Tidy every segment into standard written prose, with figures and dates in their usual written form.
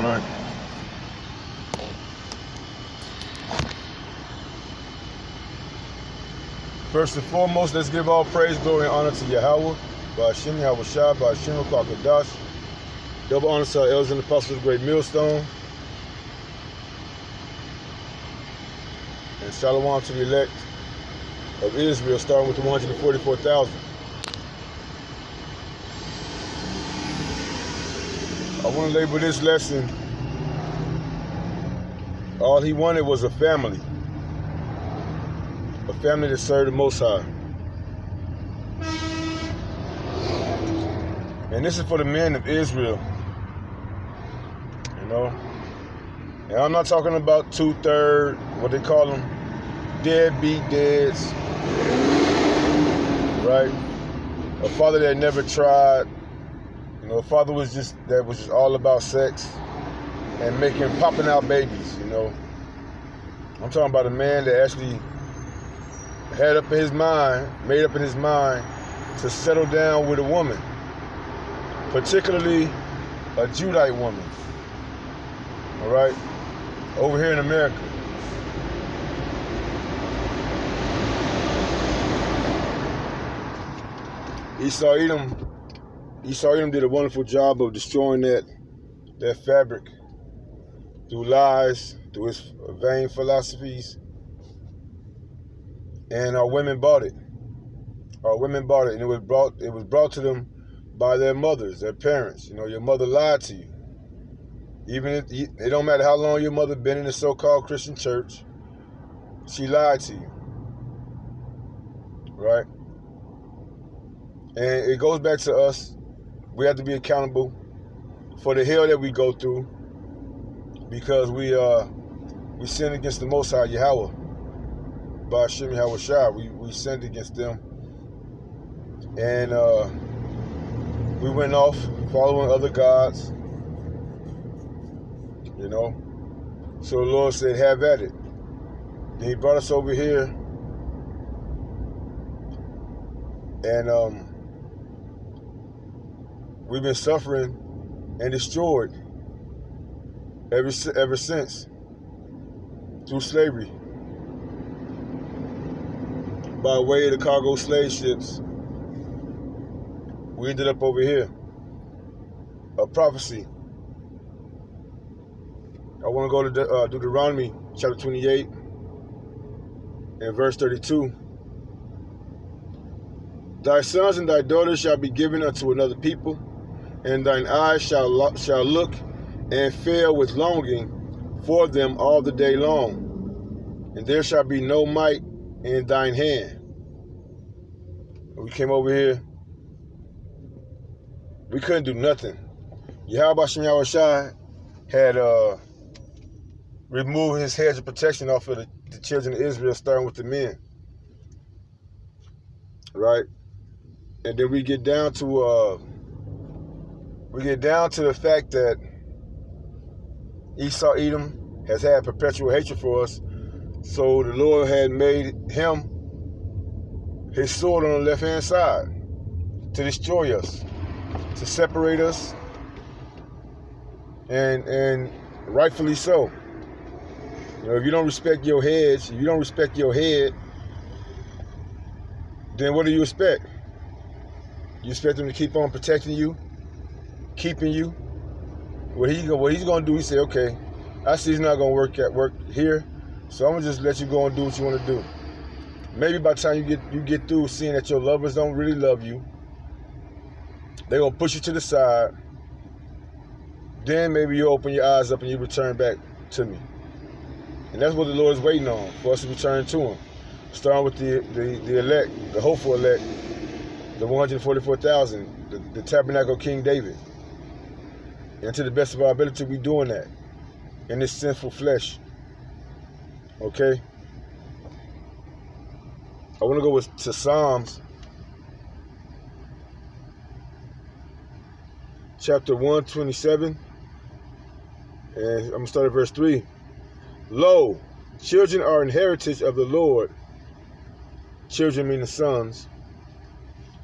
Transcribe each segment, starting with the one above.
Right. First and foremost, let's give all praise, glory, and honor to Yahweh, Ba'ashem Yahweh Shai, Ba'ashem Kadash. Double honor to our elders and apostles of the great millstone. And shalom to the elect of Israel, starting with the 144,000. I want to label this lesson, all he wanted was a family that served the Most High. And this is for the men of Israel, you know. And I'm not talking about 2/3, what they call them, deadbeat dads, right? A father that never tried, you know, a father that was just all about sex and popping out babies, you know. I'm talking about a man that actually made up in his mind to settle down with a woman, particularly a Judite woman, all right, over here in America. Esau Edom did a wonderful job of destroying that fabric through lies, through his vain philosophies. And our women bought it. And it was brought to them by their mothers, their parents. You know, your mother lied to you. Even if it don't matter how long your mother been in the so-called Christian church, she lied to you. Right? And it goes back to us. We have to be accountable for the hell that we go through because we sin against the Most High Yahweh. Ba'ashem Yahweh Shai. We sinned against them. And we went off following other gods. You know. So the Lord said, have at it. Then he brought us over here. And we've been suffering and destroyed ever since through slavery. By way of the cargo slave ships, we ended up over here. A prophecy. I want to go to Deuteronomy chapter 28 and verse 32. Thy sons and thy daughters shall be given unto another people, and thine eyes shall look and fail with longing for them all the day long, and there shall be no might in thine hand. We came over here. We couldn't do nothing. Yahweh Shai had removed his hedge of protection off of the children of Israel, starting with the men. Right? And then we get down to the fact that Esau Edom has had perpetual hatred for us. So the Lord had made him his sword on the left-hand side to destroy us, to separate us, and rightfully so. You know, if you don't respect your heads, if you don't respect your head, then what do you expect? You expect him to keep on protecting you, keeping you? What he's going to do, he say, okay, I see it's not going to work here, so I'm going to just let you go and do what you want to do. Maybe by the time you get through seeing that your lovers don't really love you, they're going to push you to the side. Then maybe you open your eyes up and you return back to me. And that's what the Lord is waiting on, for us to return to him. Starting with the elect, the hopeful elect, the 144,000, the tabernacle King David. And to the best of our ability, we're doing that in this sinful flesh. Okay? I want to go to Psalms chapter 127, and I'm going to start at verse 3. Lo, children are an heritage of the Lord. Children mean the sons.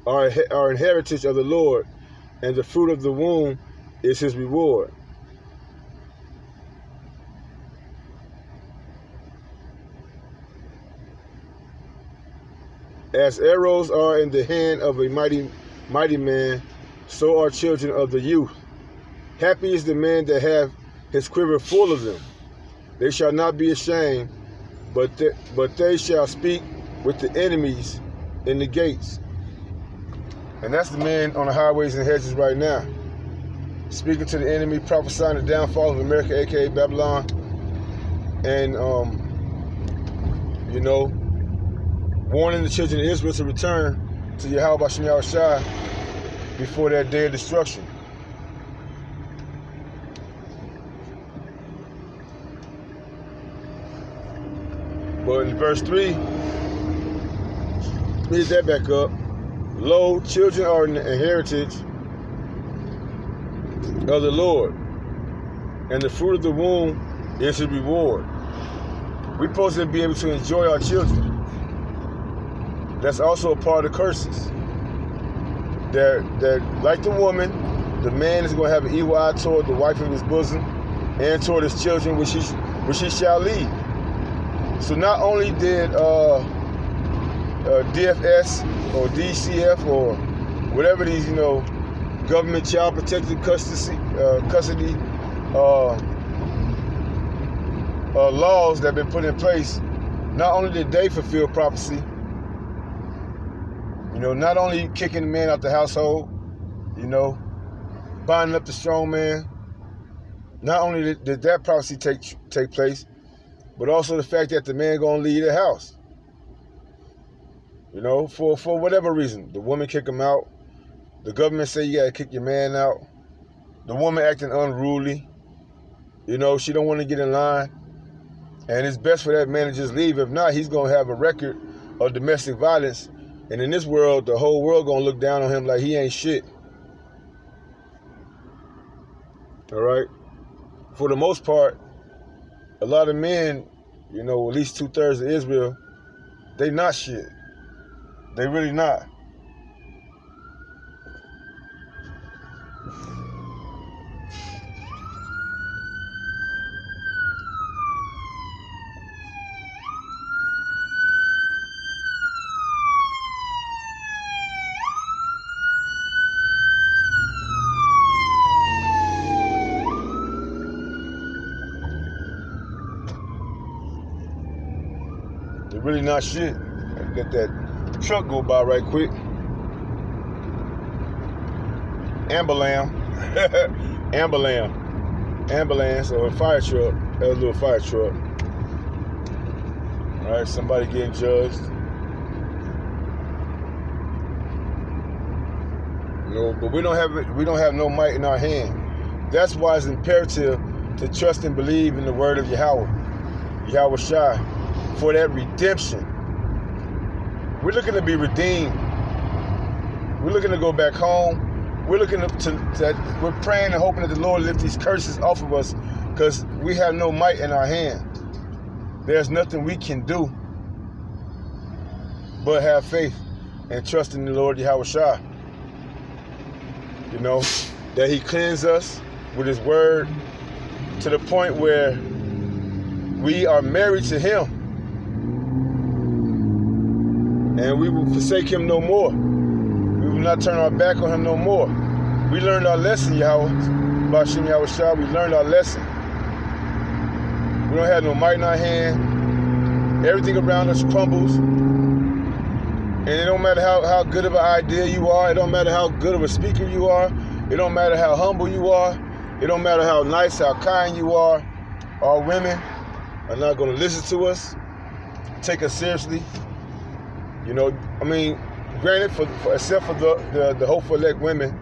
Are an heritage of the Lord, and the fruit of the womb is his reward. As arrows are in the hand of a mighty man, so are children of the youth. Happy is the man that hath his quiver full of them. They shall not be ashamed, but they shall speak with the enemies in the gates. And that's the man on the highways and hedges right now, speaking to the enemy, prophesying the downfall of America, aka Babylon, and warning the children of Israel to return to Yahweh Bashem Yahushua before that day of destruction. But in verse 3, read that back up. Lo, children are an heritage of the Lord, and the fruit of the womb is his reward. We're supposed to be able to enjoy our children. That's also a part of the curses. That like the woman, the man is going to have an evil eye toward the wife of his bosom and toward his children, which he shall lead. So not only did DFS or DCF or whatever these government child protective custody laws that have been put in place, not only did they fulfill prophecy, not only kicking the man out the household, binding up the strong man, not only did that prophecy take place, but also the fact that the man gonna leave the house. For whatever reason. The woman kick him out. The government say you gotta kick your man out. The woman acting unruly. She don't want to get in line. And it's best for that man to just leave. If not, he's gonna have a record of domestic violence. And in this world, the whole world gonna look down on him like he ain't shit. All right? For the most part, a lot of men, at least 2/3 of Israel, they not shit. They really not. They're really not shit. Let that truck go by right quick. Ambulance or a fire truck. That was a little fire truck. All right, somebody getting judged. But we don't have no might in our hand. That's why it's imperative to trust and believe in the word of Yahweh Shai, for that redemption. We're looking to be redeemed. We're looking to go back home. We're looking we're praying and hoping that the Lord lift these curses off of us, because we have no might in our hand. There's nothing we can do but have faith and trust in the Lord Yahweh Shai. That he cleanses us with his word to the point where we are married to him. And we will forsake him no more. We will not turn our back on him no more. We learned our lesson, Yahweh. Bashem Yahushua, we learned our lesson. We don't have no might in our hand. Everything around us crumbles. And it don't matter how good of an idea you are. It don't matter how good of a speaker you are. It don't matter how humble you are. It don't matter how nice, how kind you are. Our women are not going to listen to us, take us seriously. Granted, except for the hopeful elect women,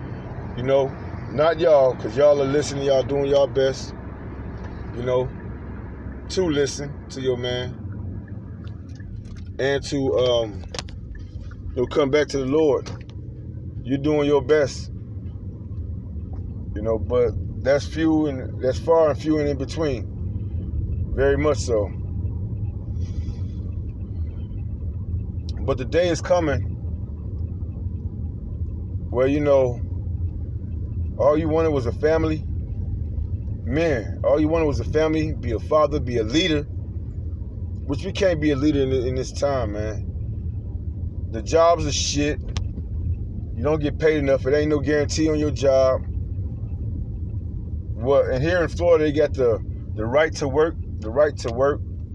not y'all, because y'all are listening, y'all doing y'all best, to listen to your man and to come back to the Lord. You're doing your best, but that's few and that's far and few and in between, very much so. But the day is coming where, all you wanted was a family. Man, all you wanted was a family, be a father, be a leader. Which we can't be a leader in this time, man. The jobs are shit. You don't get paid enough. It ain't no guarantee on your job. And here in Florida, they got the right to work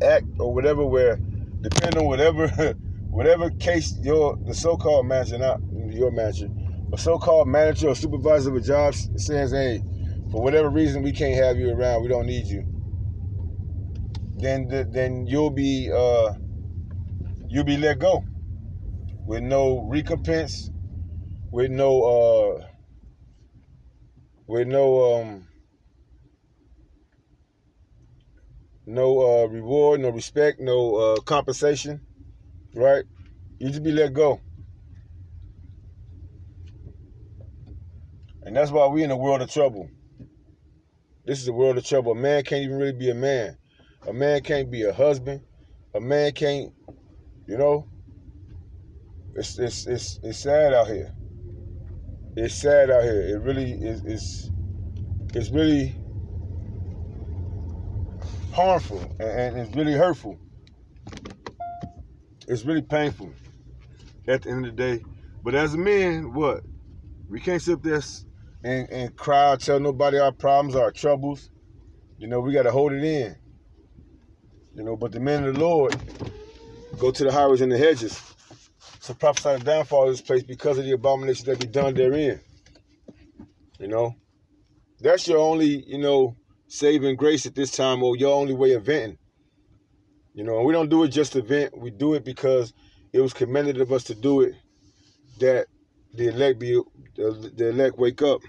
act or whatever, where depending on whatever case the so-called manager, not your manager, a so-called manager or supervisor of a job says, hey, for whatever reason we can't have you around, we don't need you, then you'll be let go with no recompense, with no reward, no respect, no compensation, right? You just be let go. And that's why we in a world of trouble. This is a world of trouble. A man can't even really be a man. A man can't be a husband. A man can't, it's sad out here. It's sad out here. It really is. It's really harmful and it's really hurtful. It's really painful at the end of the day. But as a man, what? We can't sit there and cry or tell nobody our problems, our troubles. We got to hold it in. But the men of the Lord go to the highways and the hedges to prophesy the downfall of this place because of the abominations that be done therein. That's your only, saving grace at this time, or your only way of venting. And we don't do it just to vent. We do it because it was commended of us to do it, that the elect wake up.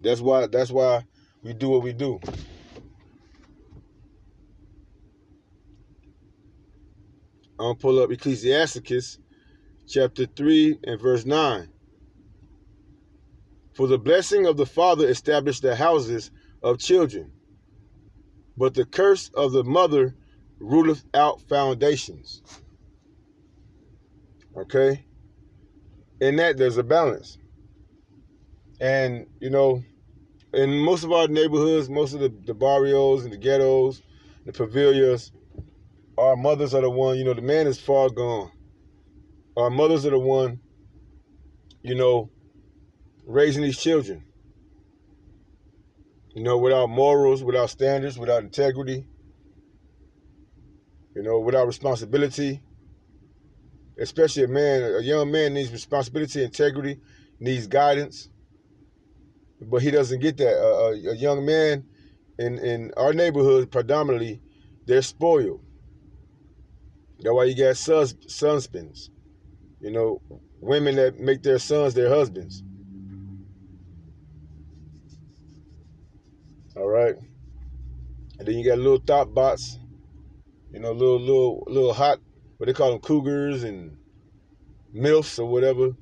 That's why we do what we do. I'm going to pull up Ecclesiasticus chapter 3 and verse 9. For the blessing of the father established the houses of children, but the curse of the mother rooteth out foundations. Okay? In that, there's a balance. And, in most of our neighborhoods, most of the barrios and the ghettos, the pavillas, our mothers are the one, the man is far gone. Our mothers are the one, raising these children. Without morals, without standards, without integrity, without responsibility. Especially a young man needs responsibility, integrity, needs guidance. But he doesn't get that. A young man in our neighborhood, predominantly, they're spoiled. That's why you got sunspins. Women that make their sons their husbands. All right. And then you got little thought bots, little hot, what they call them, cougars and MILFs or whatever,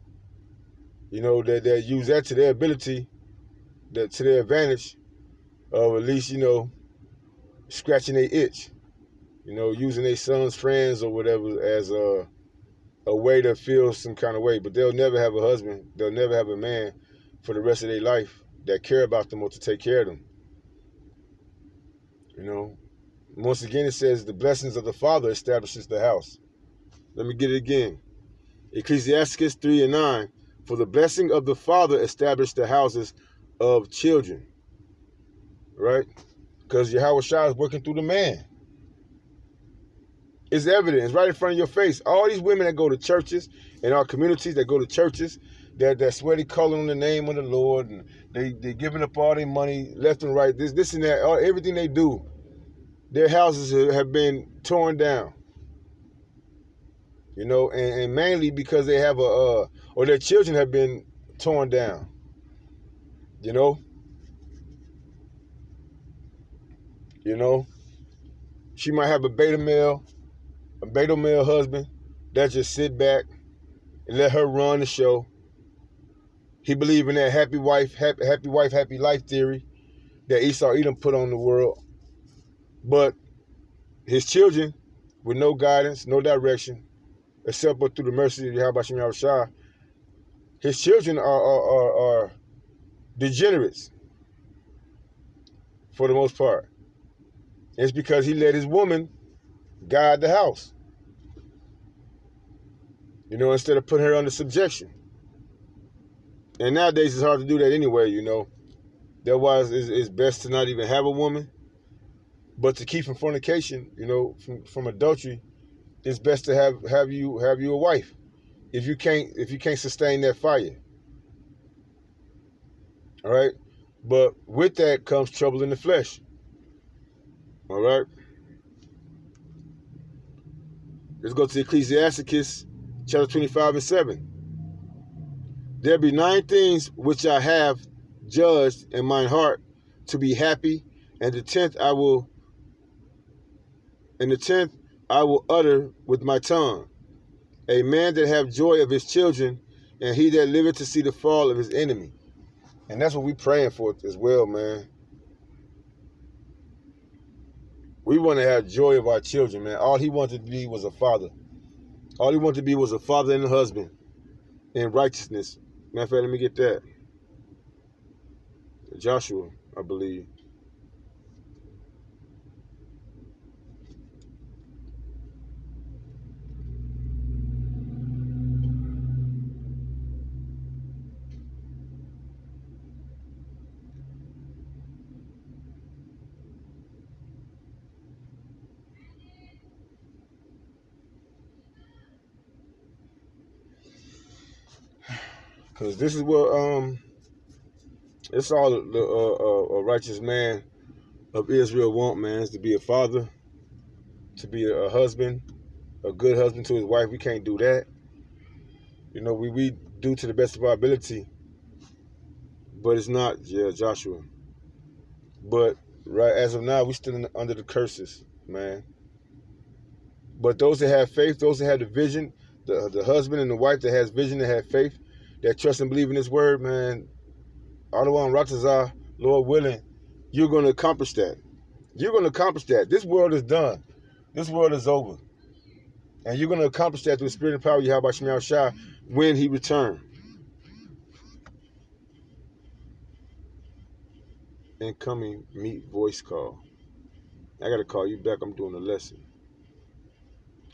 that use that to their ability, to their advantage of at least, scratching their itch, using their son's friends or whatever as a way to feel some kind of way. But they'll never have a husband. They'll never have a man for the rest of their life that care about them or to take care of them. Once again, it says the blessings of the father establishes the house. Let me get it again. Ecclesiasticus 3 and 9. For the blessing of the father established the houses of children. Right? Because Yahweh Shai is working through the man. It's evident. It's right in front of your face. All these women that go to churches, in our communities that go to churches, that swear they calling on the name of the Lord, and they giving up all their money left and right, this and that, everything they do, their houses have been torn down. And mainly because they have or their children have been torn down. She might have a beta male husband that just sit back and let her run the show. He believe in that happy wife, happy life theory that Esau Edom put on the world. But his children, with no guidance, no direction, except but through the mercy of Yahweh Shem Shai, his children are degenerates for the most part. It's because he let his woman guide the house. You know, instead of putting her under subjection. And nowadays it's hard to do that anyway, you know. That's why it's best to not even have a woman. But to keep from fornication, you know, from adultery, it's best to have you a wife. If you can't sustain that fire. All right? But with that comes trouble in the flesh. All right? Let's go to Ecclesiasticus chapter 25 and 7. There be 9 things which I have judged in mine heart to be happy, and the tenth I will utter with my tongue. A man that have joy of his children, and he that liveth to see the fall of his enemy. And that's what we praying for as well, man. We want to have joy of our children, man. All he wanted to be was a father. All he wanted to be was a father and a husband in righteousness. Matter of fact, let me get that. Joshua, I believe. Because this is what it's all a righteous man of Israel want, man, is to be a father, to be a husband, a good husband to his wife. We can't do that. You know, we do to the best of our ability, but it's not, Joshua. But right as of now, we still under the curses, man. But those that have faith, those that have the vision, the husband and the wife that has vision, that have faith, that trust and believe in His word, man, Adawan Ratazah, Lord willing, you're going to accomplish that. You're going to accomplish that. This world is done. This world is over. And you're going to accomplish that through the spirit and power of Yahweh Shema Shah when He returns. Incoming meet voice call. I got to call you back. I'm doing a lesson.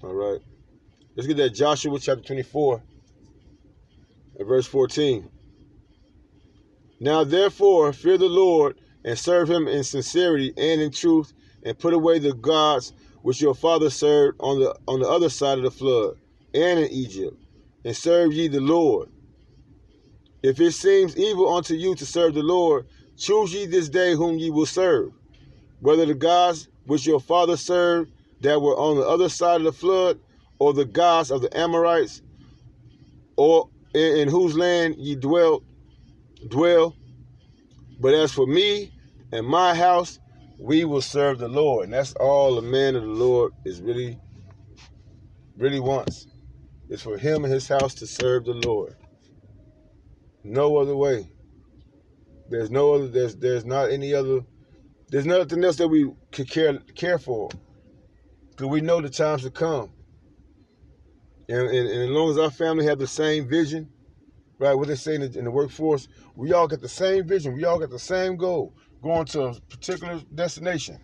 All right. Let's get that Joshua chapter 24 and verse 14. Now therefore fear the Lord and serve Him in sincerity and in truth, and put away the gods which your fathers served on the other side of the flood and in Egypt, and serve ye the Lord. If it seems evil unto you to serve the Lord, choose ye this day whom ye will serve, whether the gods which your fathers served that were on the other side of the flood, or the gods of the Amorites, or in whose land ye dwell. But as for me and my house, we will serve the Lord. And that's all a man of the Lord is really wants. It's for him and his house to serve the Lord. No other way. There's no other. There's not any other. There's nothing else that we could care for, because we know the times to come. And as long as our family have the same vision, right? What they say in the workforce, we all got the same vision. We all got the same goal, going to a particular destination.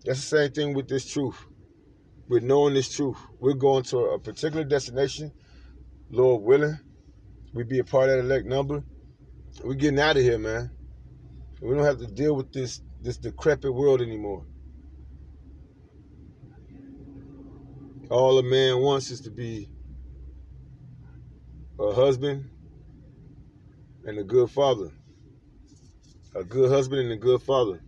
That's the same thing with this truth. With knowing this truth, we're going to a particular destination. Lord willing, we be a part of that elect number. We're getting out of here, man. We don't have to deal with this decrepit world anymore. All a man wants is to be a husband and a good father. A good husband and a good father.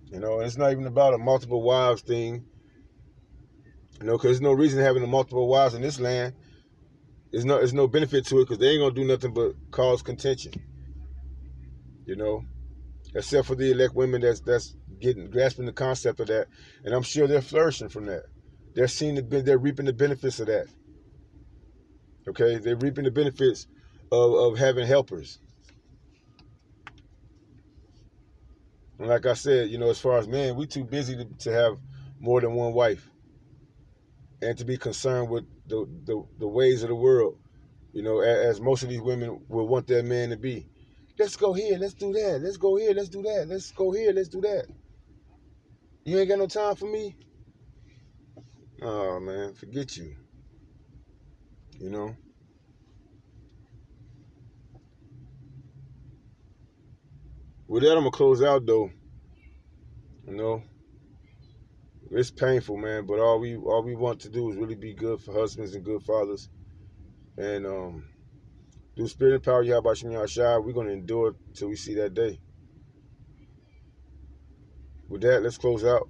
You know, it's not even about a multiple wives thing. You know, because there's no reason having a multiple wives in this land. There's no benefit to it, because they ain't going to do nothing but cause contention. You know, except for the elect women that's grasping the concept of that. And I'm sure they're flourishing from that. They're reaping the benefits of that. Okay, they're reaping the benefits of having helpers. And like I said, you know, as far as men, we too busy to have more than one wife, and to be concerned with the ways of the world. You know, as most of these women will want their man to be. Let's go here, let's do that. Let's go here, let's do that. Let's go here, let's do that. You ain't got no time for me? Oh man, forget you. You know. With that, I'm gonna close out though. You know, it's painful, man. But all we want to do is really be good for husbands and good fathers, and through spirit and power, Yahweh Shem Yahshua, we're gonna endure till we see that day. With that, let's close out.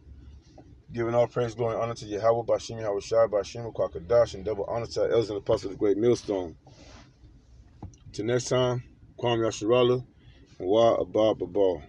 Giving all praise, glory, and honor to Yahweh, Bashim Yahweh Shai, Bashim Kwakadash, and double honor to our elders and apostles of the great millstone. Till next time, Kwame Yasharala, and Wa Abba Babal.